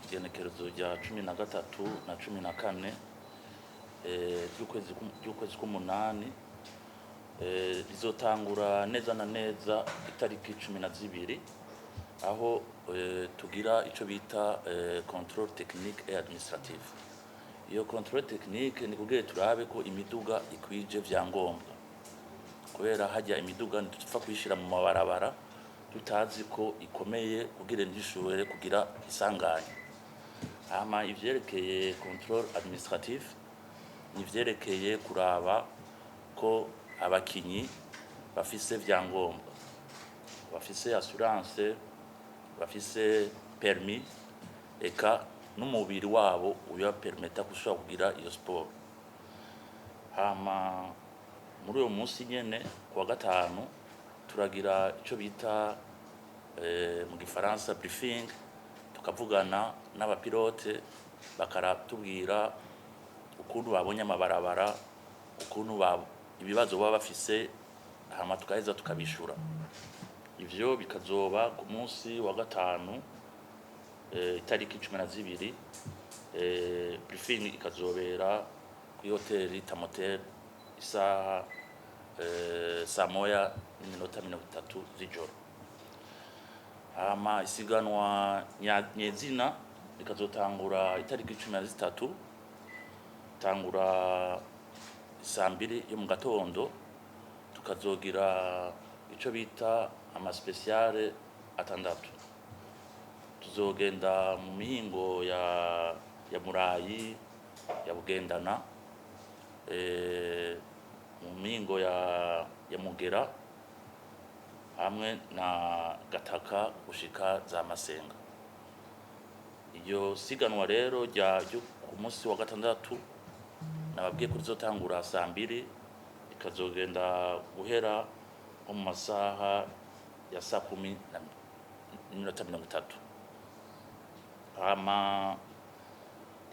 igenekerezo rya 13 na 14 ry'ukwezi k'umunani rizotangura neza na neza itariki 12 aho tugira ico bita contrôle technique et administratif. Iyo contrôle technique ni kugira turabe ko imiduga ikwije vyangombwa, kubera hajya imiduga ntitupfa kwishira mu mabarabara tutazi ko ikomeye kugira ntishobore kugira isanganya. Hama ivyerekeye contrôle administratif ni vyerekeye kuraba ko abakinyi bafise vyangombwa, bafise assurance, bafise permis, eka n'umubiri wabo uya permeta kushobora kugira iyo sport. Hama muri uyo munsi nyene kuwa gatanu turagira ico bita mu gifaransa briefing, tukavugana n'abapilote bakaratubwira ukuntu babonye amabarabara, ukuntu ibibazo baba bafise, hama tukaheza tukabishura. Ivyo bikazoba ku munsi wa gatanu itariki 12, briefing ikazobera ku hoteli Tamotel isaha saa moya n'iminota 30 z'ijoro. Hama isiganwa nyezina ikazotangura itariki 13, tangura saa 2 yo mu gatondo, tukazogira ico bita ama speciale atandatu. Tuzogenda mu mihingo ya Murayi, ya Bugendana, mu mihingo ya Mugera hamwe na Gataka gushika za Masenga. Iyo siganwa rero ryo ku munsi wa gatandatu nababwiye ko rizotangura saa 2 ikazogenda guhera mu masaha ya saa 10:30. Hama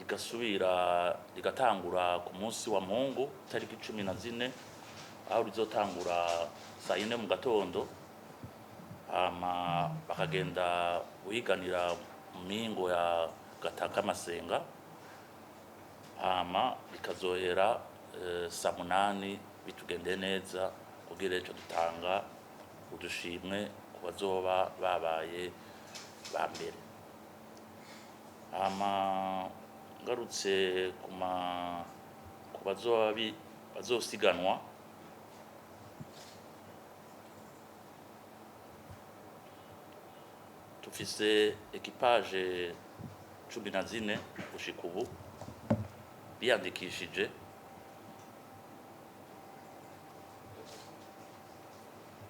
igasubira igatangura ku munsi wa Mungu tariki 14 aho rizotangura saa 4 mu gatondo. Hama bakagenda guhiganira mu mihingo ya Gataka Masenga. Hama bikazohera saa 8 bitugende neza kugira ejo dutanga udushimwe ku bazoba babaye ba mbere. Hama ngarutse ku bazosiganwa, tufise equipage 14 gushika ubu biyandikishije.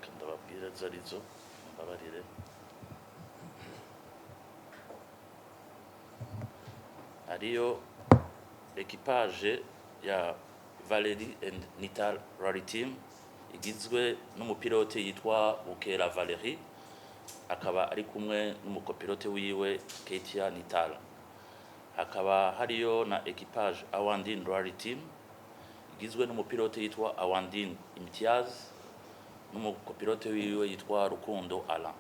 Kandababwira zarizo mbabarire. Ariyo equipage ya Valerie and Nital Rally Team igizwe n'umupilote yitwa Bukera Valerie, akaba ari kumwe n'umukopilote wiwe Ketia Nital. Hakaba hariyo na equipage Awandin Rally Team igizwe n'umupilote yitwa Awandin Imtiaz n'umukopilote wiwe yitwa Rukundo Alain.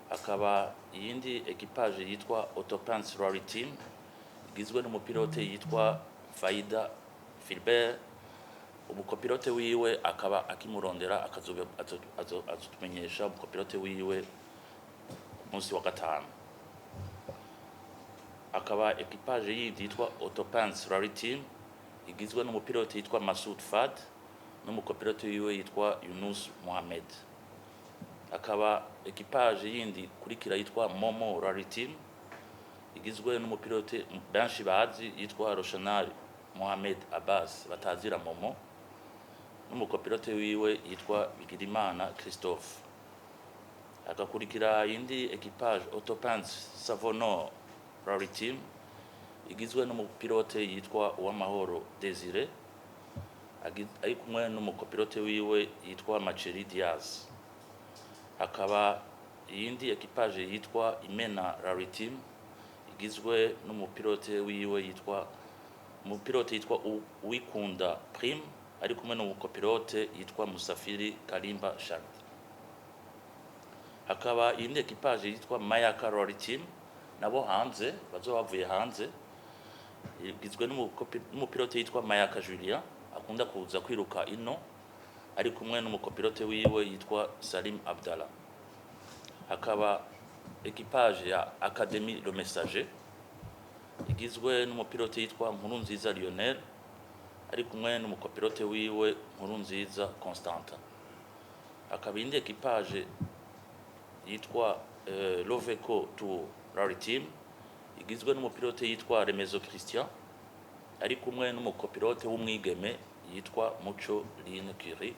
Hakaba iyindi equipage yitwa Autopans Rally Team igizwe n'umupilote yitwa Faida Philbert, umukopilote wiwe akaba akimurondera azotumenyesha umukopilote wiwe munsi wa gatanu. Akaba equipage yindi yitwa Autopans Rally Team igizwe n'umupilote yitwa Masoud Fad n'umukopilote wiwe yitwa Yunus Mohamed. Akaba equipage yindi kurikira yitwa Momo Rally Team igizwe n'umupilote benshi bazi yitwa Roshanari Mohamed Abbas batazira Momo n'umukopilote wiwe yitwa Bigirimana Christophe. Agakurikira yindi equipage Autopans Savono Rally Team igizwe n'umupilote yitwa Uwamahoro Desire ari kumwe n'umukopilote wiwe yitwa Macheri Diaz. Hakaba yindi equipage yitwa Imena Rally Team igizwe n'umupilote wiwe yitwa Uwikunda Prime ari kumwe n'umukopilote yitwa Musafiri Kalimba Charles. Hakaba iyindi equipage yitwa Mayaka Rally Team nabo hanze bazoba bavuye hanze, igizwe n'umupilote yitwa Mayaka Julien akunda kuza kwiruka ino ari kumwe n'umukopilote wiwe yitwa Salim Abdallah. Hakaba equipage ya Académie Le Messager igizwe n'umupilote yitwa Nkurunziza Lionel ari kumwe n'umukopilote wiwe Nkurunziza Constantin. Hakaba indi equipage yitwa Loveco Tour Rally Team igizwe n'umupilote yitwa Remezo Christian ari kumwe n'umukopilote w'umwigeme yitwa Muco Line Curie.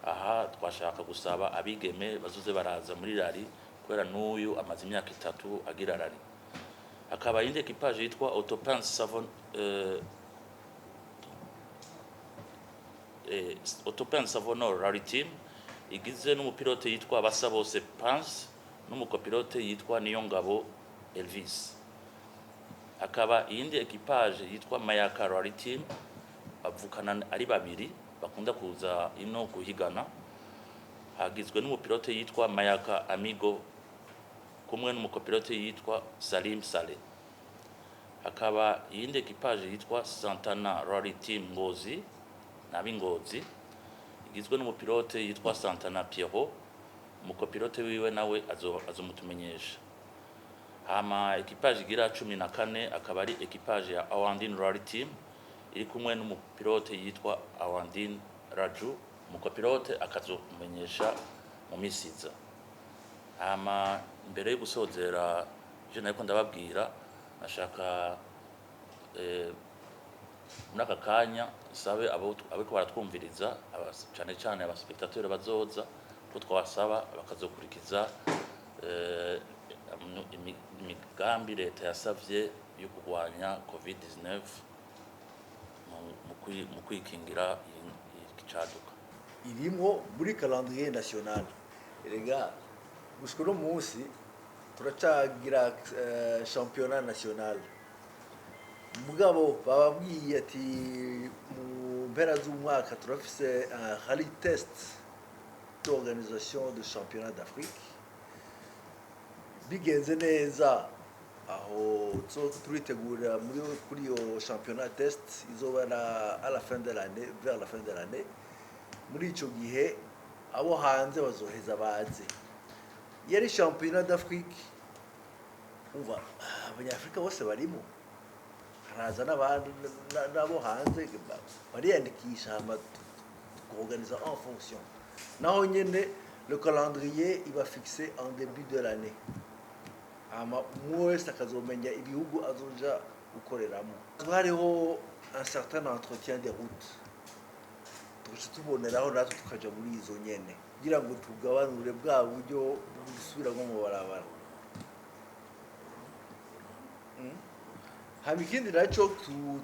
Aha twashaka gusaba abigeme bazuze baraza muri rally kubera n'uyu amaze imyaka 3 agira rally. Hakaba indi equipage yitwa Autopan Savonor Rally Team igize n'umupilote yitwa Basabose Pance n'umukopilote yitwa Niyongabo Elvis. Hakaba indi equipage yitwa Mayaka Rally Team bavukana ari babiri bakunda kuza ino guhigana, hagizwe n'umupilote yitwa Mayaka Amigo kumwe n'umukopilote yitwa Salim Saleh. Hakaba indi equipage yitwa Santana Rally Team Ngozi n'abingozi igizwe n'umupilote yitwa Santana Pierrot, umukopilote wiwe nawe azomutumenyesha. Hama equipage igira 14 akaba ari equipage ya Awandin Rally Team iri kumwe n'umupilote yitwa Awandin Raju, umukopilote akazomumenyesha mu misiza. Hama mbere yo gusozera je nariko ndababwira nashaka muri aka kanya sabe abiko baratwumviriza cyane cyane abaspectateur bazoza ko twasaba bakazokurikiza imigambi leta yasavye yo kurwanya COVID-19 mu kwikingira icaduka. Irimo muri calendrier national. Erega gushika no munsi turacagira championnat national. Mugabo bababwiye ati mu mpera z'umwaka turafise un rally test d'organisation de championnat d'Afrique. Bigenze neza aho turitegura kuri yo championnat test izoba à la fin de l'année, vers la fin de l'année. Muri ico gihe abo hanze bazoheza baze. Yari championnat d'Afrique, umva abanyafrika bose barimo, haraza n'abo hanze bariyandikisha hama tukorganiza en fonction. Naho nyene le calendrier il va fixer en début de l'année. Hama mwese akazomenya ibihugu azoja gukoreramo. Hariho un certain entretien des routes. Tuboneraho natwe tukaja muri izo nyene kugira ngo tugabanure bwa buryo busubira nko mu barabara. Hama ikindi naco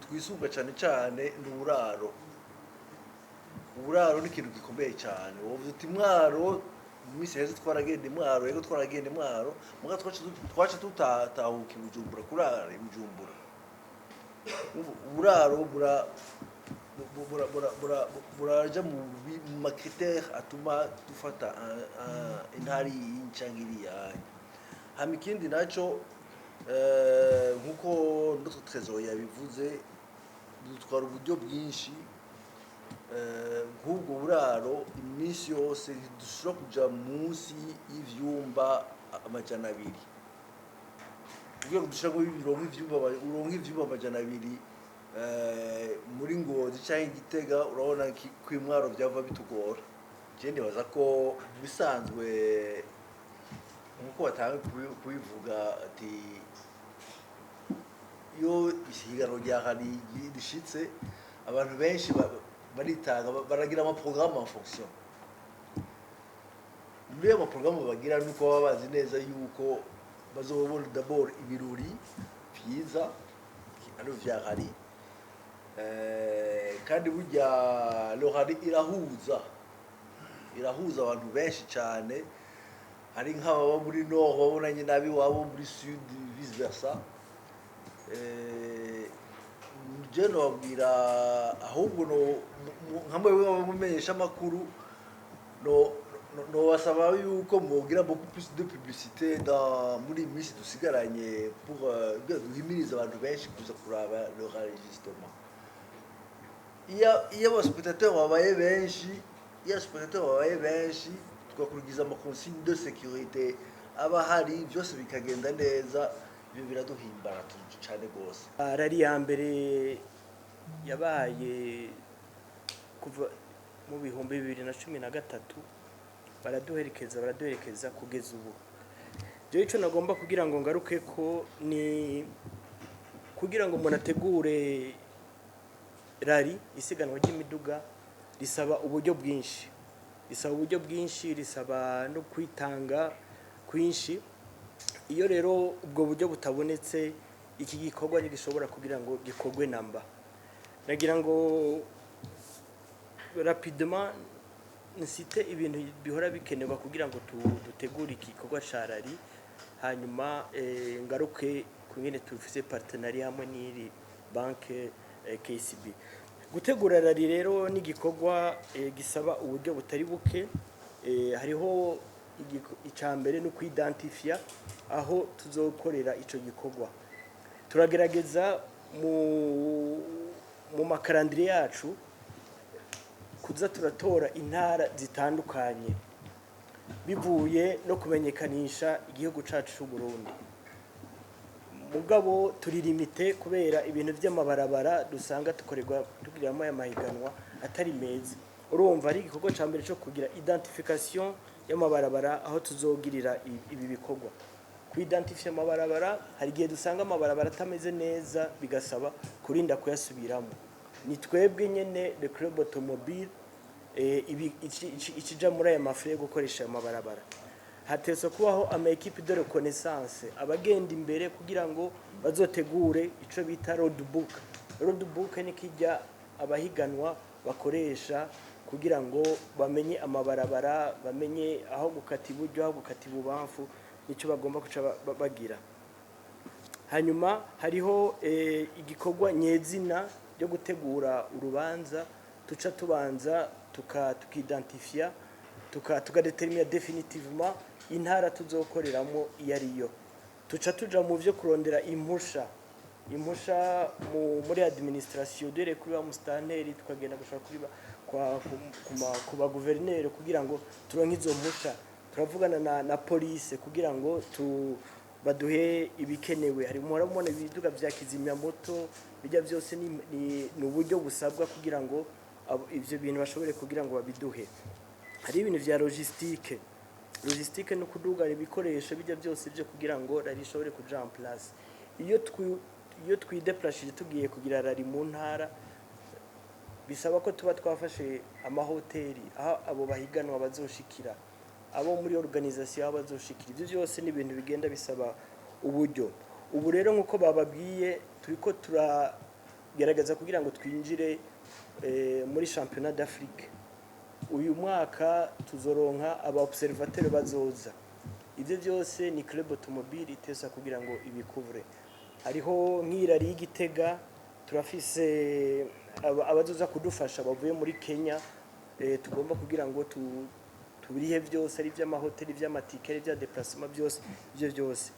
twisunga cyane n'uburaro. Uburaro ni ikintu gikomeye cyane. Wovuze uti Mwaro mu misi heze twaragenda Mwaro, yego twaragenda Mwaro, muga twaca tutatahuka i Bujumbura kurara i Bujumbura. Uburaro buraja mu makritère atuma dufata intari y'incangiriya. Hama ikindi naco nkuko notre trésor yabivuze dutwara uburyo bwinshi, nk'ubwo buraro iminsi yose dushobora kuja munsi y'ivyumba 200 kugira ngo dushaka uronka ivyumba 200 muri Ngozi cyangwa Gitega. Urabona kwimwaro byava bitugora. Je nibaza ko bisanzwe nkuko batanga kubivuga ati yo isigaro rya hari rishitse abantu benshi baritanga baragira ama programme en fonction. Muri ama programme bagira nuko baba bazi neza yuko bazobona d'abord ibiruri byiza ari vya hari. Kandi burya lohari irahuza abantu benshi cyane. Hari nk'ababa muri nord babonanye nabi wabo muri sud vice versa. Je nobwira ahubwo no nkamwe bamumenyesha makuru no no wasaba yuko mugira beaucoup plus de publicité dans muri misi dusigaranye pour guhimiriza abantu benshi kuza kuraba le enregistrement. Iyo abaspetateurs babaye benshi twakurikiza amakonsigne de sécurité aba hari byose bikagenda neza, ibyo biraduhimbara cyane gose. Rari ya mbere yabaye kuva mu bihumbi 2013 baraduherekeza kugeza ubu. Je ico nagomba kugira ngo ngaruke ko ni kugira ngo umuntu ategure rari isiganwa ry'imiduga risaba uburyo bwinshi, risaba no kwitanga kwinshi. Iyo rero ubwo buryo butabonetse iki gikorwa gishobora kugira ngo gikorwe namba. Nagira ngo rapidement nsite ibintu bihora bikenerwa kugira ngo dutegure iki gikorwa ca rari, hanyuma ngaruke kungene tufise partenariat hamwe n'iri banke KCB. Gutegura rari rero ni gikorwa gisaba uburyo butari buke. Hariho icambere no kwidentifia aho tuzokorera ico gikorwa. Turagerageza mu makarandire yacu kuza turatora intara zitandukanye bivuye no kumenyekanisha igihugu cacu c'u Burundi. Mugabo turi limite kubera ibintu by'amabarabara dusanga tugiramo aya mahiganwa atari meza. Urumva ari igikorwa ca mbere cyo kugira identification y'amabarabara aho tuzogirira ibi bikorwa. Kuidentifia amabarabara, hari gihe dusanga amabarabara atameze neza bigasaba kurinda kuyasubiramo. Ni twebwe nyene le club automobile ikija muri aya mafre gukoresha amabarabara. Hatetse kubaho ama equipe de reconnaissance abagenda imbere kugira ngo bazotegure ico bita roadbook. Roadbook ni kijya abahiganwa bakoresha kugira ngo bamenye amabarabara, bamenye aho gukata iburyo, aho gukata ibubamfu, nico bagomba kuca bagira. Hanyuma hariho igikorwa nyezina ryo gutegura urubanza, tuca tubanza tukidentifia tukadetermina definitivement intara tuzokoreramo yariyo. Tuca tuja mu byo kurondera impusha muri administration dere kuri ba mustanteri, tukagenda gushaka kuri kuba gouverneur kugira ngo turonke izo mpusha. Turavugana na police kugira ngo baduhe ibikenewe. Hari muramubona ibiduga vya kizimya moto, bijya byose ni uburyo busabwa kugira ngo ivyo bintu bashobore kugira ngo babiduhe. Hari ibintu vya logistique no kuduga ibikoresho bijya byose byo kugira ngo rarishobore kuja en place. Iyo twideplashije tugiye kugira rari mu ntara, bisaba ko tuba twafashe amahoteli aho abo bahiganwa bazoshikira, abo muri organisation bazoshikira. Ibyo byose ni ibintu bigenda bisaba uburyo. Ubu rero nkuko bababwiye turiko turagerageza kugira ngo twinjire muri championnat d'Afrique. Uyu mwaka tuzoronka aba observateurs bazoza. Ibyo byose ni club automobile itesa kugira ngo ibikuvure. Hariho nk'irari y'Igitega, turafise abazoza kudufasha bavuye muri Kenya, tugomba kugira ngo tubirihe byose ari by'amahoteli, by'amatikeri, bya déplacement byose, ibyo byose.